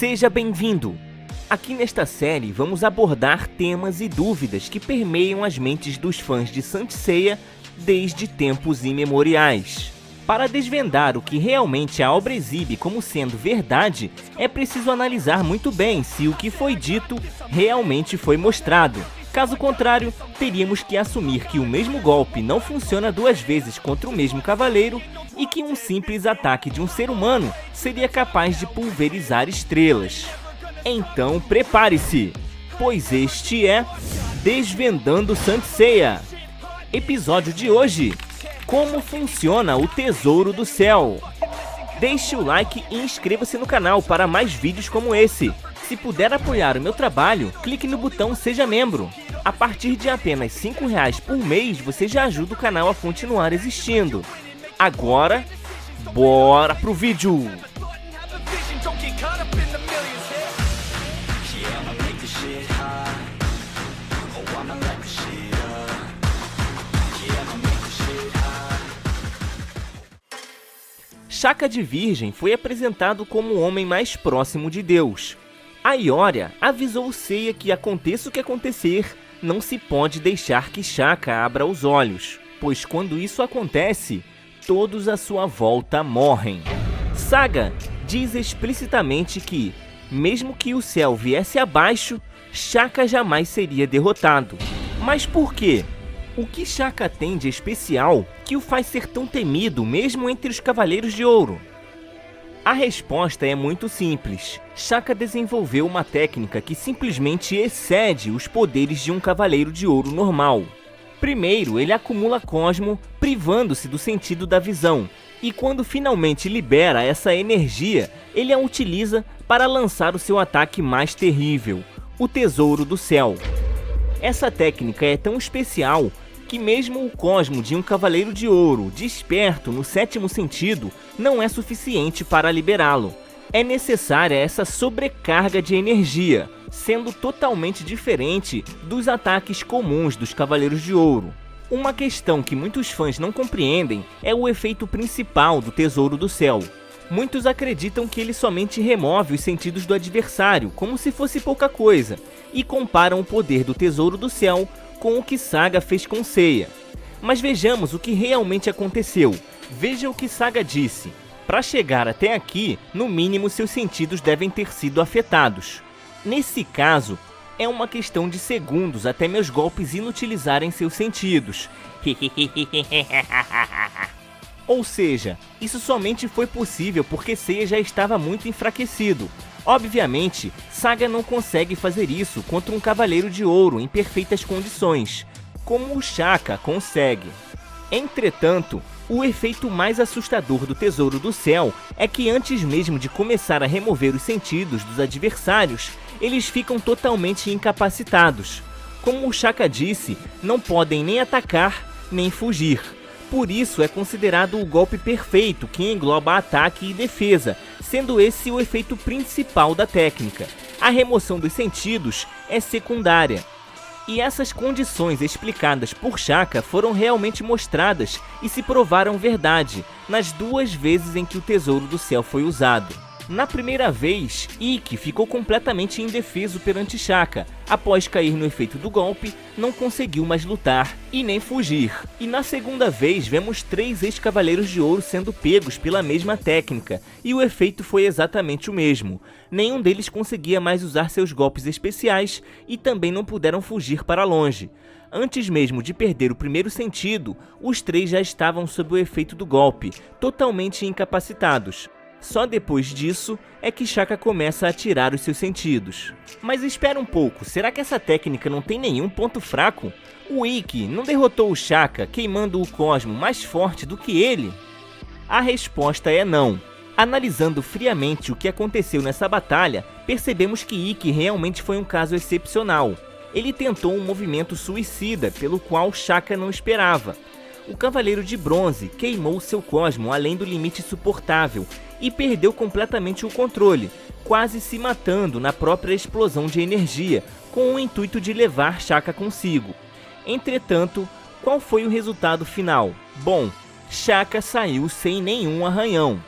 Seja bem-vindo! Aqui nesta série vamos abordar temas e dúvidas que permeiam as mentes dos fãs de Saint Seiya desde tempos imemoriais. Para desvendar o que realmente a obra exibe como sendo verdade, é preciso analisar muito bem se o que foi dito realmente foi mostrado. Caso contrário, teríamos que assumir que o mesmo golpe não funciona duas vezes contra o mesmo cavaleiro e que um simples ataque de um ser humano seria capaz de pulverizar estrelas. Então prepare-se, pois este é Desvendando Saint Seiya. Episódio de hoje: como funciona o Tesouro do Céu. Deixe o like e inscreva-se no canal para mais vídeos como esse. Se puder apoiar o meu trabalho, clique no botão Seja Membro. A partir de apenas R$ 5,00 por mês, você já ajuda o canal a continuar existindo. Agora, bora pro vídeo! Shaka de Virgem foi apresentado como o homem mais próximo de Deus. A Ioria avisou Seiya que aconteça o que acontecer, não se pode deixar que Shaka abra os olhos, pois quando isso acontece, todos à sua volta morrem. Saga diz explicitamente que, mesmo que o céu viesse abaixo, Shaka jamais seria derrotado. Mas por quê? O que Shaka tem de especial que o faz ser tão temido mesmo entre os Cavaleiros de Ouro? A resposta é muito simples. Shaka desenvolveu uma técnica que simplesmente excede os poderes de um Cavaleiro de Ouro normal. Primeiro, ele acumula Cosmo, privando-se do sentido da visão, e quando finalmente libera essa energia, ele a utiliza para lançar o seu ataque mais terrível, o Tesouro do Céu. Essa técnica é tão especial que mesmo o Cosmo de um Cavaleiro de Ouro desperto no sétimo sentido não é suficiente para liberá-lo. É necessária essa sobrecarga de energia, sendo totalmente diferente dos ataques comuns dos Cavaleiros de Ouro. Uma questão que muitos fãs não compreendem é o efeito principal do Tesouro do Céu. Muitos acreditam que ele somente remove os sentidos do adversário, como se fosse pouca coisa, e comparam o poder do Tesouro do Céu com o que Saga fez com Seiya. Mas vejamos o que realmente aconteceu. Veja o que Saga disse. Para chegar até aqui, no mínimo seus sentidos devem ter sido afetados. Nesse caso, é uma questão de segundos até meus golpes inutilizarem seus sentidos. Ou seja, isso somente foi possível porque Seiya já estava muito enfraquecido. Obviamente, Saga não consegue fazer isso contra um Cavaleiro de Ouro em perfeitas condições, como o Shaka consegue. Entretanto, o efeito mais assustador do Tesouro do Céu é que antes mesmo de começar a remover os sentidos dos adversários, eles ficam totalmente incapacitados. Como o Shaka disse, não podem nem atacar, nem fugir. Por isso é considerado o golpe perfeito que engloba ataque e defesa, sendo esse o efeito principal da técnica. A remoção dos sentidos é secundária. E essas condições explicadas por Shaka foram realmente mostradas e se provaram verdade nas duas vezes em que o Tesouro do Céu foi usado. Na primeira vez, Ikki ficou completamente indefeso perante Shaka. Após cair no efeito do golpe, não conseguiu mais lutar e nem fugir. E na segunda vez, vemos 3 ex-Cavaleiros de Ouro sendo pegos pela mesma técnica, e o efeito foi exatamente o mesmo. Nenhum deles conseguia mais usar seus golpes especiais e também não puderam fugir para longe. Antes mesmo de perder o primeiro sentido, os 3 já estavam sob o efeito do golpe, totalmente incapacitados. Só depois disso é que Shaka começa a tirar os seus sentidos. Mas espera um pouco, será que essa técnica não tem nenhum ponto fraco? O Ikki não derrotou o Shaka queimando o Cosmo mais forte do que ele? A resposta é não. Analisando friamente o que aconteceu nessa batalha, percebemos que Ikki realmente foi um caso excepcional. Ele tentou um movimento suicida, pelo qual Shaka não esperava. O Cavaleiro de Bronze queimou seu Cosmo além do limite suportável e perdeu completamente o controle, quase se matando na própria explosão de energia, com o intuito de levar Shaka consigo. Entretanto, qual foi o resultado final? Bom, Shaka saiu sem nenhum arranhão.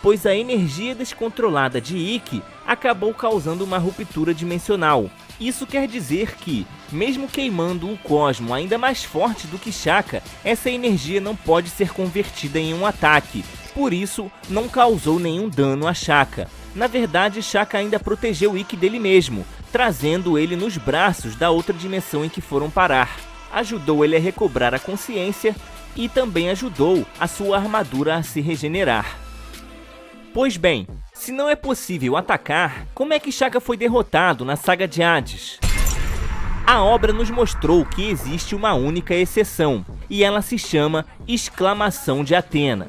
pois a energia descontrolada de Ikki acabou causando uma ruptura dimensional. Isso quer dizer que, mesmo queimando o cosmo ainda mais forte do que Shaka, essa energia não pode ser convertida em um ataque, por isso não causou nenhum dano a Shaka. Na verdade, Shaka ainda protegeu Ikki dele mesmo, trazendo ele nos braços da outra dimensão em que foram parar. Ajudou ele a recobrar a consciência e também ajudou a sua armadura a se regenerar. Pois bem, se não é possível atacar, como é que Shaka foi derrotado na saga de Hades? A obra nos mostrou que existe uma única exceção, e ela se chama Exclamação de Atena.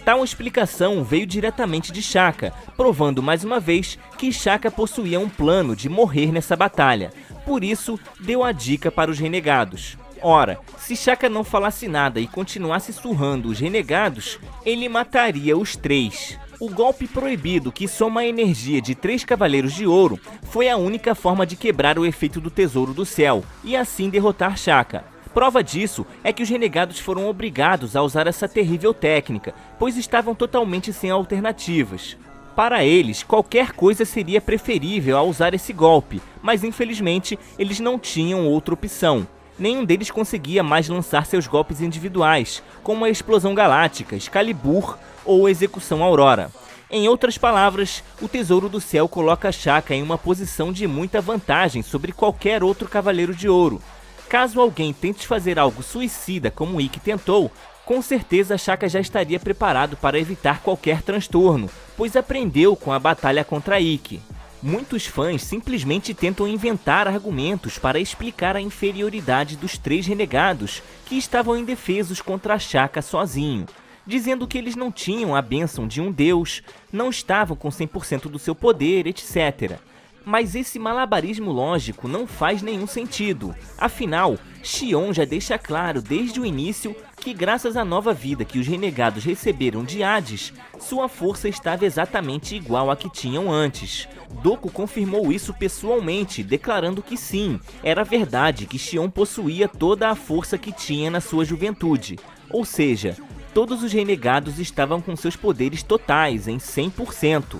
Tal explicação veio diretamente de Shaka, provando mais uma vez que Shaka possuía um plano de morrer nessa batalha, por isso deu a dica para os renegados. Ora, se Shaka não falasse nada e continuasse surrando os renegados, ele mataria os três. O golpe proibido, que soma a energia de 3 Cavaleiros de Ouro, foi a única forma de quebrar o efeito do Tesouro do Céu e assim derrotar Shaka. Prova disso é que os renegados foram obrigados a usar essa terrível técnica, pois estavam totalmente sem alternativas. Para eles, qualquer coisa seria preferível a usar esse golpe, mas infelizmente eles não tinham outra opção. Nenhum deles conseguia mais lançar seus golpes individuais, como a Explosão Galáctica, Excalibur ou Execução Aurora. Em outras palavras, o Tesouro do Céu coloca Shaka em uma posição de muita vantagem sobre qualquer outro Cavaleiro de Ouro. Caso alguém tente fazer algo suicida como Ikki tentou, com certeza Shaka já estaria preparado para evitar qualquer transtorno, pois aprendeu com a batalha contra Ikki. Muitos fãs simplesmente tentam inventar argumentos para explicar a inferioridade dos 3 renegados que estavam indefesos contra Shaka sozinho, dizendo que eles não tinham a bênção de um deus, não estavam com 100% do seu poder, etc. Mas esse malabarismo lógico não faz nenhum sentido. Afinal, Xion já deixa claro desde o início que graças à nova vida que os renegados receberam de Hades, sua força estava exatamente igual à que tinham antes. Doku confirmou isso pessoalmente, declarando que sim, era verdade que Xion possuía toda a força que tinha na sua juventude. Ou seja, todos os renegados estavam com seus poderes totais em 100%.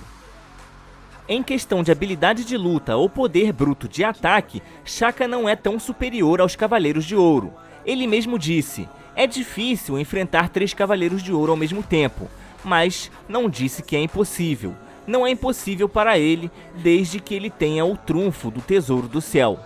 Em questão de habilidade de luta ou poder bruto de ataque, Shaka não é tão superior aos Cavaleiros de Ouro. Ele mesmo disse, é difícil enfrentar 3 Cavaleiros de Ouro ao mesmo tempo, mas não disse que é impossível. Não é impossível para ele, desde que ele tenha o trunfo do Tesouro do Céu.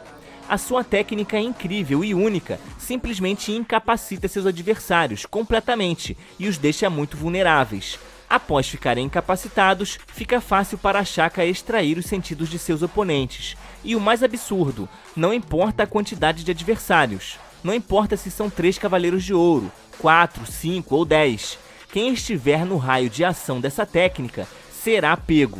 A sua técnica é incrível e única, simplesmente incapacita seus adversários completamente e os deixa muito vulneráveis. Após ficarem incapacitados, fica fácil para Shaka extrair os sentidos de seus oponentes. E o mais absurdo, não importa a quantidade de adversários. Não importa se são 3 Cavaleiros de Ouro, 4, 5 ou 10. Quem estiver no raio de ação dessa técnica será pego.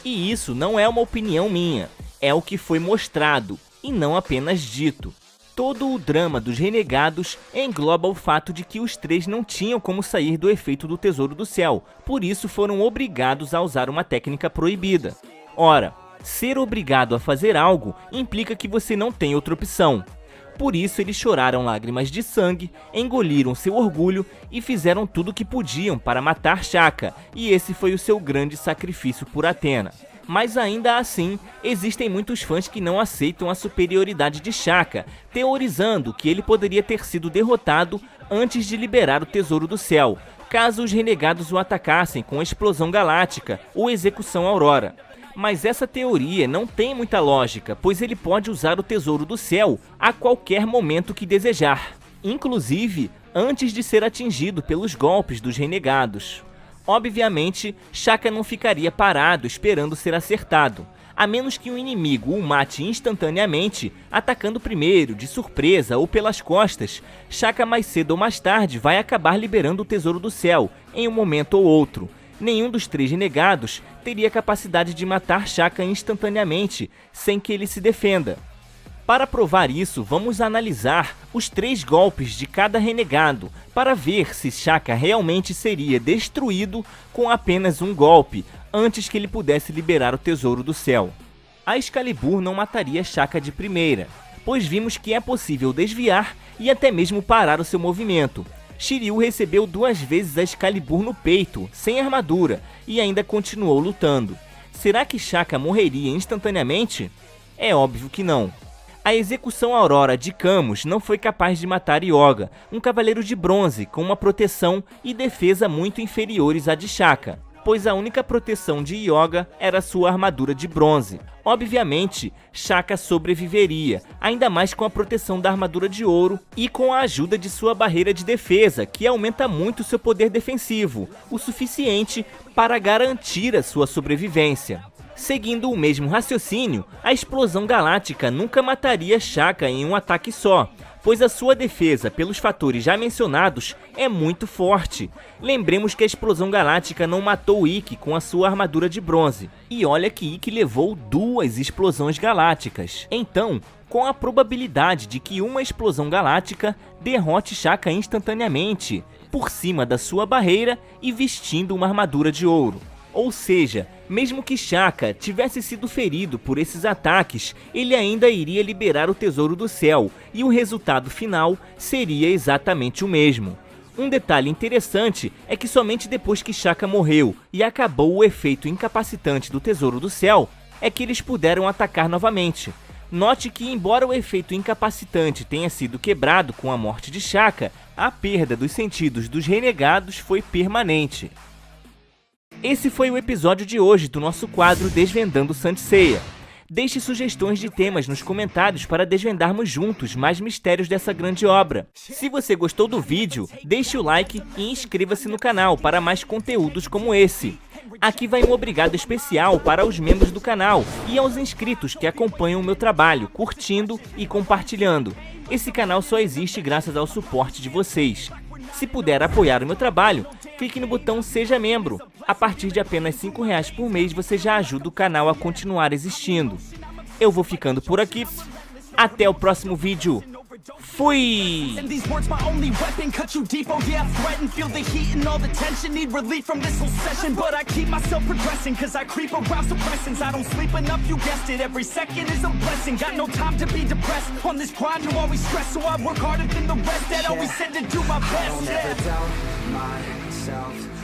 E isso não é uma opinião minha, é o que foi mostrado, e não apenas dito. Todo o drama dos renegados engloba o fato de que os 3 não tinham como sair do efeito do Tesouro do Céu, por isso foram obrigados a usar uma técnica proibida. Ora, ser obrigado a fazer algo implica que você não tem outra opção. Por isso eles choraram lágrimas de sangue, engoliram seu orgulho e fizeram tudo o que podiam para matar Shaka, e esse foi o seu grande sacrifício por Atena. Mas ainda assim, existem muitos fãs que não aceitam a superioridade de Shaka, teorizando que ele poderia ter sido derrotado antes de liberar o Tesouro do Céu, caso os renegados o atacassem com a Explosão Galáctica ou Execução Aurora. Mas essa teoria não tem muita lógica, pois ele pode usar o Tesouro do Céu a qualquer momento que desejar, inclusive antes de ser atingido pelos golpes dos renegados. Obviamente, Shaka não ficaria parado esperando ser acertado, a menos que o inimigo o mate instantaneamente, atacando primeiro, de surpresa ou pelas costas. Shaka mais cedo ou mais tarde vai acabar liberando o Tesouro do Céu, em um momento ou outro. Nenhum dos 3 renegados teria capacidade de matar Shaka instantaneamente, sem que ele se defenda. Para provar isso, vamos analisar os 3 golpes de cada renegado, para ver se Shaka realmente seria destruído com apenas um golpe, antes que ele pudesse liberar o Tesouro do Céu. A Excalibur não mataria Shaka de primeira, pois vimos que é possível desviar e até mesmo parar o seu movimento. Shiryu recebeu 2 vezes a Excalibur no peito, sem armadura, e ainda continuou lutando. Será que Shaka morreria instantaneamente? É óbvio que não. A execução Aurora de Camus não foi capaz de matar Yoga, um cavaleiro de bronze com uma proteção e defesa muito inferiores à de Shaka, pois a única proteção de Yoga era sua armadura de bronze. Obviamente, Shaka sobreviveria, ainda mais com a proteção da armadura de ouro e com a ajuda de sua barreira de defesa, que aumenta muito seu poder defensivo, o suficiente para garantir a sua sobrevivência. Seguindo o mesmo raciocínio, a explosão galáctica nunca mataria Shaka em um ataque só, pois a sua defesa, pelos fatores já mencionados, é muito forte. Lembremos que a explosão galáctica não matou Ikki com a sua armadura de bronze, e olha que Ikki levou 2 explosões galácticas. Então, com a probabilidade de que uma explosão galáctica derrote Shaka instantaneamente, por cima da sua barreira e vestindo uma armadura de ouro. Ou seja, mesmo que Shaka tivesse sido ferido por esses ataques, ele ainda iria liberar o Tesouro do Céu, e o resultado final seria exatamente o mesmo. Um detalhe interessante é que somente depois que Shaka morreu e acabou o efeito incapacitante do Tesouro do Céu, é que eles puderam atacar novamente. Note que, embora o efeito incapacitante tenha sido quebrado com a morte de Shaka, a perda dos sentidos dos renegados foi permanente. Esse foi o episódio de hoje do nosso quadro Desvendando Saint Seiya. Deixe sugestões de temas nos comentários para desvendarmos juntos mais mistérios dessa grande obra. Se você gostou do vídeo, deixe o like e inscreva-se no canal para mais conteúdos como esse. Aqui vai um obrigado especial para os membros do canal e aos inscritos que acompanham o meu trabalho, curtindo e compartilhando. Esse canal só existe graças ao suporte de vocês. Se puder apoiar o meu trabalho, clique no botão Seja Membro. A partir de apenas R$ 5 por mês você já ajuda o canal a continuar existindo. Eu vou ficando por aqui. Até o próximo vídeo. Fui! And these words my only weapon, cut you deep, oh yeah, threaten. Feel the heat and all the tension, need relief from this whole session. But I keep myself progressing, cause I creep around suppressants. I don't sleep enough, you guessed it, every second is a blessing. Got no time to be depressed, on this grind you always stress. So I work harder than the rest, that always said to do my best. I don't ever doubt myself.